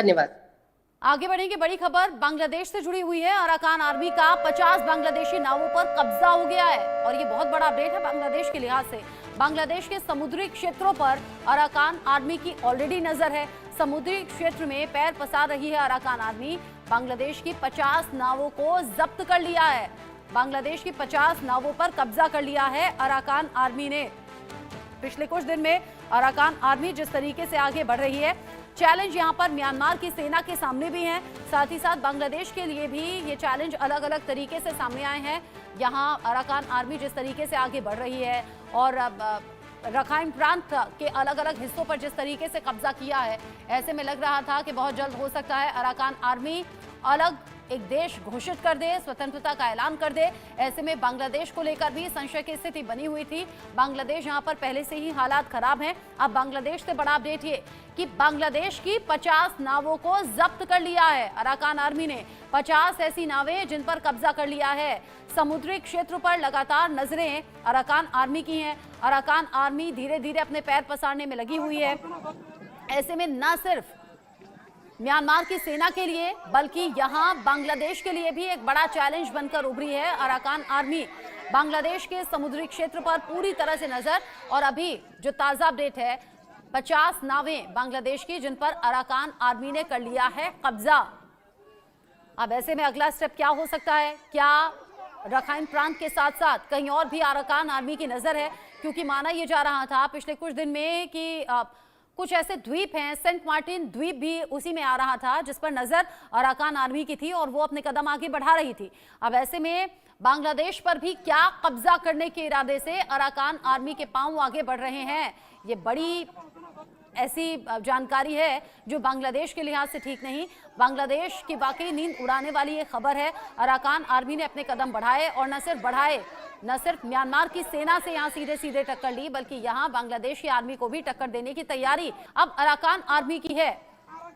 धन्यवाद। आगे बढ़ेंगे, बड़ी खबर बांग्लादेश से जुड़ी हुई है। अराकान आर्मी का 50 बांग्लादेशी नावों पर कब्जा हो गया है और ये बहुत बड़ा अपडेट है बांग्लादेश के लिहाज से। बांग्लादेश के समुद्री क्षेत्रों पर अराकान आर्मी की ऑलरेडी नजर है। समुद्री क्षेत्र में पैर पसार रही है अराकान आर्मी। बांग्लादेश की 50 नावों को जब्त कर लिया है। बांग्लादेश की 50 नावों पर कब्जा कर लिया है अराकान आर्मी ने। पिछले कुछ दिन में अराकान आर्मी जिस तरीके से आगे बढ़ रही है, चैलेंज यहां पर म्यांमार की सेना के सामने भी हैं, साथ ही साथ बांग्लादेश के लिए भी ये चैलेंज अलग अलग तरीके से सामने आए हैं। यहां अराकान आर्मी जिस तरीके से आगे बढ़ रही है और रखाइन प्रांत के अलग अलग हिस्सों पर जिस तरीके से कब्जा किया है, ऐसे में लग रहा था कि बहुत जल्द हो सकता है अराकान आर्मी अलग एक देश घोषित कर दे, स्वतंत्रता का ऐलान कर दे। ऐसे में बांग्लादेश को लेकर भी संशय की स्थिति बनी हुई थी। बांग्लादेश यहां पर पहले से ही हालात खराब हैं। अब बांग्लादेश से बड़ा अपडेट ये कि बांग्लादेश की 50 नावों को जब्त कर लिया है अराकान आर्मी ने। 50 ऐसी नावें जिन पर कब्जा कर लिया है। समुद्री क्षेत्र पर लगातार नजरें अराकान आर्मी की हैं। अराकान आर्मी धीरे धीरे अपने पैर पसारने में लगी हुई है। ऐसे में न सिर्फ म्यांमार की सेना के लिए बल्कि यहां बांग्लादेश के लिए भी एक बड़ा चैलेंज बनकर उभरी है अराकान आर्मी। बांग्लादेश के समुद्री क्षेत्र पर पूरी तरह से नजर। और अभी जो ताजा अपडेट है, 50 नावें बांग्लादेश की जिन पर अराकान आर्मी ने कर लिया है कब्जा। अब ऐसे में अगला स्टेप क्या हो सकता है? क्या रखाइन प्रांत के साथ साथ कहीं और भी अराकान आर्मी की नजर है? क्योंकि माना यह जा रहा था पिछले कुछ दिन में कि कुछ ऐसे द्वीप हैं, सेंट मार्टिन द्वीप भी उसी में आ रहा था जिस पर नजर अराकान आर्मी की थी और वो अपने कदम आगे बढ़ा रही थी। अब ऐसे में बांग्लादेश पर भी क्या कब्जा करने के इरादे से अराकान आर्मी के पांव आगे बढ़ रहे हैं, ये बड़ी ऐसी जानकारी है जो बांग्लादेश के लिहाज से ठीक नहीं। बांग्लादेश की वाकई नींद उड़ाने वाली ये खबर है। अराकान आर्मी ने अपने कदम बढ़ाए और न सिर्फ म्यांमार की सेना से यहां सीधे सीधे टक्कर ली, बल्कि यहां बांग्लादेश की आर्मी को भी टक्कर देने की तैयारी अब अराकान आर्मी की है।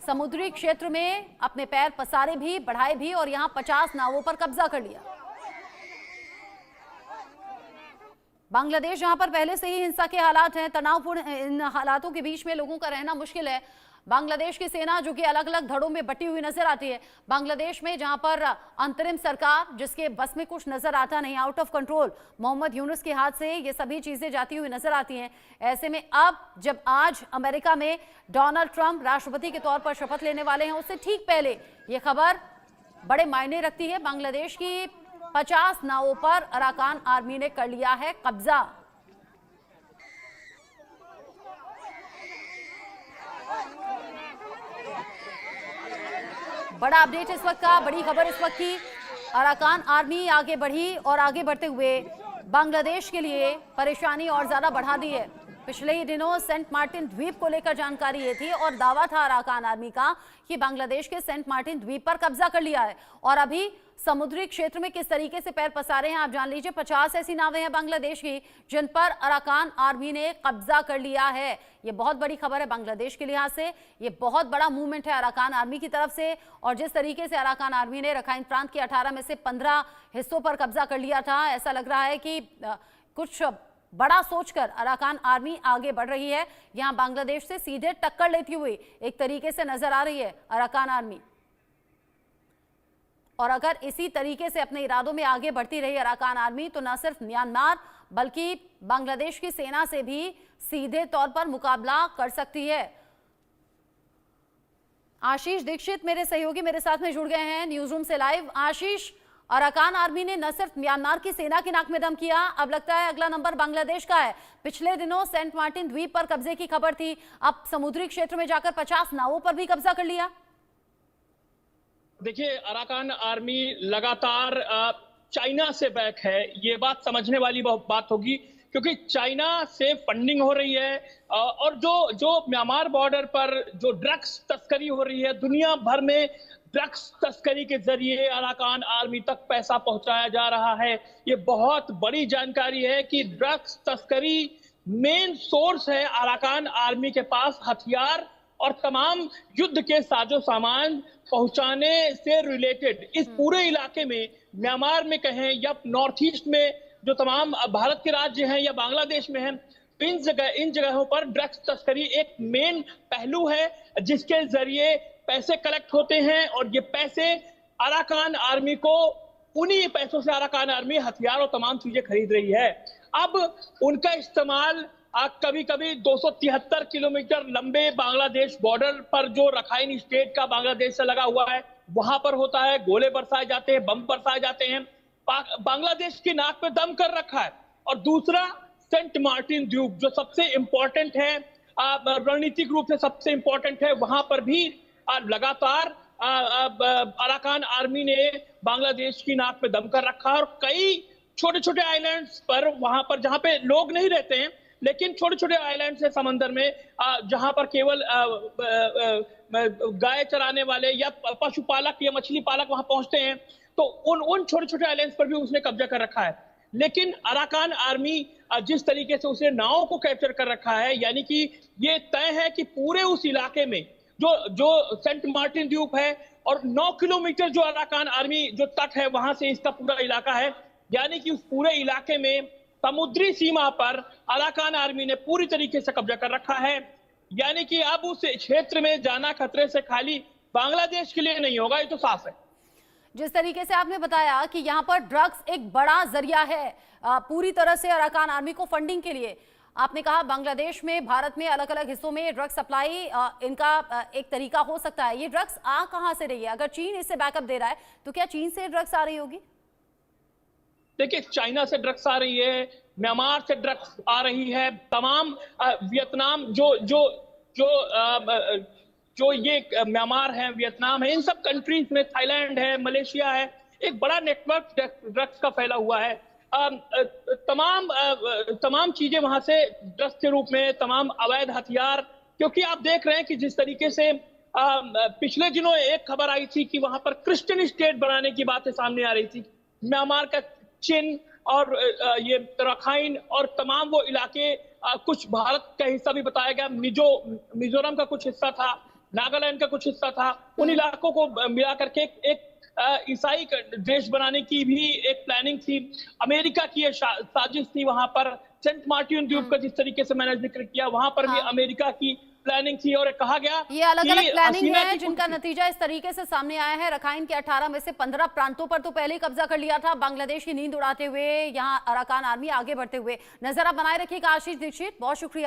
समुद्री क्षेत्र में अपने पैर पसारे भी, बढ़ाए भी और यहां 50 नावों पर कब्जा कर लिया। बांग्लादेश जहां पर पहले से ही हिंसा के हालात हैं, तनावपूर्ण इन हालातों के बीच में लोगों का रहना मुश्किल है। बांग्लादेश की सेना जो कि अलग अलग धड़ों में बटी हुई नजर आती है। बांग्लादेश में जहां पर अंतरिम सरकार जिसके बस में कुछ नजर आता नहीं, out of control, Mohammad Yunus के हाथ से ये सभी चीजें जाती हुई नजर आती हैं। ऐसे में अब जब आज अमेरिका में डोनाल्ड ट्रंप राष्ट्रपति के तौर पर शपथ लेने वाले हैं, उससे ठीक पहले ये खबर बड़े मायने रखती है। बांग्लादेश की 50 नावों पर अराकान आर्मी ने कर लिया है कब्जा। बड़ा अपडेट इस वक्त का, बड़ी खबर इस वक्त की। अराकान आर्मी आगे बढ़ी और आगे बढ़ते हुए बांग्लादेश के लिए परेशानी और ज्यादा बढ़ा दी है। पिछले ही दिनों सेंट मार्टिन द्वीप को लेकर जानकारी ये थी और दावा था अराकान आर्मी का कि बांग्लादेश के सेंट मार्टिन द्वीप पर कब्जा कर लिया है। और अभी समुद्री क्षेत्र में किस तरीके से पैर पसारे हैं आप जान लीजिए। 50 ऐसी नावें हैं बांग्लादेश की जिन पर अराकान आर्मी ने कब्जा कर लिया है। ये बहुत बड़ी खबर है बांग्लादेश के लिहाज से। ये बहुत बड़ा मूवमेंट है अराकान आर्मी की तरफ से। और जिस तरीके से अराकान आर्मी ने रखाइन प्रांत के 18 में से 15 हिस्सों पर कब्जा कर लिया था, ऐसा लग रहा है कि कुछ बड़ा सोचकर अराकान आर्मी आगे बढ़ रही है। यहां बांग्लादेश से सीधे टक्कर लेती हुई एक तरीके से नजर आ रही है अराकान आर्मी। और अगर इसी तरीके से अपने इरादों में आगे बढ़ती रही अराकान आर्मी तो न सिर्फ म्यांमार बल्कि बांग्लादेश की सेना से भी सीधे तौर पर मुकाबला कर सकती है। आशीष दीक्षित मेरे सहयोगी मेरे साथ में जुड़ गए हैं न्यूज रूम से लाइव। आशीष, अराकान आर्मी ने न सिर्फ म्यांमार की सेना की नाक में दम किया, अब लगता है अगला नंबर बांग्लादेश का है। पिछले दिनों सेंट मार्टिन द्वीप पर कब्जे की खबर थी, अब समुद्री क्षेत्र में जाकर 50 नावों पर भी कब्जा कर लिया। देखिए, अराकान आर्मी लगातार चाइना से बैक है, ये बात समझने वाली बात होगी क्योंकि चाइना से फंडिंग हो रही है। और जो म्यांमार बॉर्डर पर जो ड्रग्स तस्करी हो रही है, दुनिया भर में ड्रग्स तस्करी के जरिए अराकान आर्मी तक पैसा पहुंचाया जा रहा है। ये बहुत बड़ी जानकारी है कि ड्रग्स तस्करी मेन सोर्स है। अराकान आर्मी के पास हथियार और तमाम युद्ध के साजो सामान पहुंचाने से रिलेटेड इस पूरे इलाके में, म्यांमार में कहें या नॉर्थ ईस्ट में जो तमाम भारत के राज्य हैं या बांग्लादेश में हैं, इन जगहों पर ड्रग्स तस्करी एक मेन पहलू है जिसके जरिए पैसे कलेक्ट होते हैं और ये पैसे अराकान आर्मी को, उन्हीं पैसों से अराकान आर्मी हथियार और तमाम चीजें खरीद रही है। अब उनका इस्तेमाल कभी कभी 273 किलोमीटर लंबे बांग्लादेश बॉर्डर पर, जो रखाइन स्टेट का बांग्लादेश से लगा हुआ है, वहां पर होता है। गोले बरसाए जाते हैं, बम बरसाए जाते हैं। बांग्लादेश की नाक पे दम कर रखा है। और दूसरा, सेंट मार्टिन द्वीप जो सबसे इंपॉर्टेंट है, रणनीतिक रूप से सबसे इंपॉर्टेंट है, वहां पर भी लगातार अराकान आर्मी ने बांग्लादेश की नाक पे दम कर रखा है। और कई छोटे छोटे आइलैंड्स पर, वहां पर जहां पे लोग नहीं रहते हैं, लेकिन छोटे छोटे आइलैंड्स है समंदर में, जहां पर केवल गाय चराने वाले या पशुपालक या मछली पालक वहां पहुंचते हैं, तो उन छोटे छोटे आइलैंड्स पर भी उसने कब्जा कर रखा है। लेकिन अराकान आर्मी जिस तरीके से उसने नाव को कैप्चर कर रखा है, यानी कि ये तय है कि पूरे उस इलाके में जो सेंट मार्टिन द्वीप है और 9 किलोमीटर जो अराकान आर्मी जो तट है वहां से इसका पूरा इलाका है, यानी कि उस पूरे इलाके में समुद्री सीमा पर अराकान आर्मी ने पूरी तरीके से कब्जा कर रखा है। यानी कि अब उस क्षेत्र में जाना खतरे से खाली बांग्लादेश के लिए नहीं होगा, ये तो साफ है। जिस तरीके से आपने बताया कि यहाँ पर ड्रग्स एक बड़ा जरिया है पूरी तरह से अराकान आर्मी को फंडिंग के लिए, आपने कहा बांग्लादेश में, भारत में अलग अलग हिस्सों में ड्रग्स सप्लाई इनका एक तरीका हो सकता है। ये ड्रग्स आ कहां से रही है? अगर चीन इससे बैकअप दे रहा है तो क्या चीन से ड्रग्स आ रही होगी? देखिए, चाइना से ड्रग्स आ रही है, म्यांमार से ड्रग्स आ रही है, तमाम वियतनाम जो ये म्यांमार है, वियतनाम है, इन सब कंट्रीज में, थाईलैंड है, मलेशिया है, एक बड़ा नेटवर्क ड्रग्स का फैला हुआ है। तमाम चीजें वहां से ड्रग्स के रूप में, तमाम अवैध हथियार, क्योंकि आप देख रहे हैं कि जिस तरीके से पिछले दिनों एक खबर आई थी कि वहां पर क्रिश्चियन स्टेट बनाने की बातें सामने आ रही थी। म्यांमार का चिन और ये रखाइन और तमाम वो इलाके, कुछ भारत का हिस्सा भी बताया गया, मिजोरम का कुछ हिस्सा था, नागालैंड का कुछ हिस्सा था, उन इलाकों को मिला करके एक ईसाई देश बनाने की भी एक प्लानिंग थी। अमेरिका की साजिश थी वहां पर। सेंट मार्टिन द्वीप का जिस तरीके से मैंने जिक्र किया, वहां पर भी अमेरिका की प्लानिंग थी और कहा गया ये अलग अलग प्लानिंग है जिनका नतीजा इस तरीके से सामने आया है। रखाइन के 18 में से 15 प्रांतों पर तो पहले ही कब्जा कर लिया था बांग्लादेश की नींद उड़ाते हुए, यहाँ अराकान आर्मी आगे बढ़ते हुए। नजर आप बनाए रखिएगा। आशीष दीक्षित, बहुत शुक्रिया।